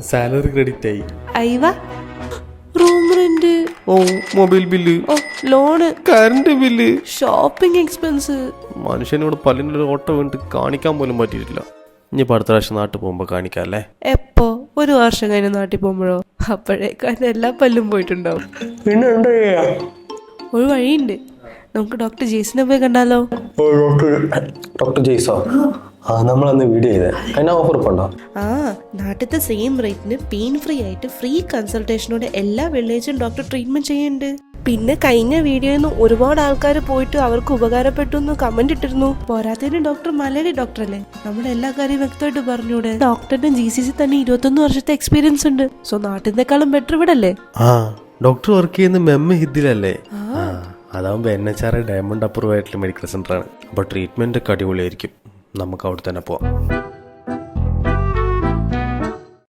Salary credit ആയി. അയവ room rent, ഓ മൊബൈൽ ബില്ല്, ഓ loan, current bill, shopping expense. മനുഷ്യനോട് പല്ലിൻ്റെ ഓട്ടം വേണ്ടി കാണിക്കാൻ പോലും പറ്റിയിട്ടില്ല. ഇനിയിപ്പോൾ അടുത്ത പ്രാവശ്യം നാട്ടിൽ പോകുമ്പോൾ കാണിക്കാം അല്ലേ? എപ്പോ? ഒരു വർഷം കഴിഞ്ഞ് നാട്ടിൽ പോകുമ്പോഴോ? അപ്പോഴേക്കും എല്ലാ പല്ലും പോയിട്ടുണ്ടാവും. പിന്നെ എന്താ ചെയ്യാ? ഒരു വഴിയുണ്ട്, നമുക്ക് ഡോക്ടർ ജെയ്സിനെ പോയി കണ്ടാലോ? ഡോക്ടർ ജെയ്സോ? ആ നമ്മളന്ന് വീഡിയോ ചെയ്തേ, അതിന് ഓഫർ ഉണ്ടോ? ആ, നാട്ടിലത്തെ സെയിം റേറ്റിന് പെയിൻ ഫ്രീ ആയിട്ട് ഫ്രീ കൺസൾട്ടേഷനോടെ എല്ലാ വെള്ളിയാഴ്ചയും ഡോക്ടർ ട്രീറ്റ്മെന്റ് ചെയ്യുന്നുണ്ട്. പിന്നെ കഴിഞ്ഞ വീഡിയോയിൽ നിന്ന് ഒരുപാട് ആൾക്കാർ പോയിട്ട് അവർക്ക് ഉപകാരപ്പെട്ടു എന്ന് കമന്റ് ഇട്ടിരുന്നു. പോരാത്തതിന് ഡോക്ടർ മലയാളി ഡോക്ടർ അല്ലേ, നമ്മുടെ എല്ലാ കാര്യം വ്യക്തമായിട്ട് പറഞ്ഞൂടെ? ഡോക്ടറിന് GCC തന്നെ 21 വർഷത്തെ എക്സ്പീരിയൻസ് ഉണ്ട്. സോ നാട്ടിനേക്കാളും ബെറ്റർ ഇവിടെ അല്ലേ? ആ, ഡോക്ടർ വർക്ക് ചെയ്യുന്ന മെമ്മ ഹിദ്ദിലല്ലേ? അതാവുമ്പോ NHR ഡയമണ്ട് അപ്രൂവ് ആയിട്ടുള്ള മെഡിക്കൽ സെന്റർ ആണ്. അപ്പൊ ട്രീറ്റ്മെന്റ് ഒക്കെ അടിപൊളിയായിരിക്കും. നമുക്ക് അവിടെ തന്നെ പോവാം.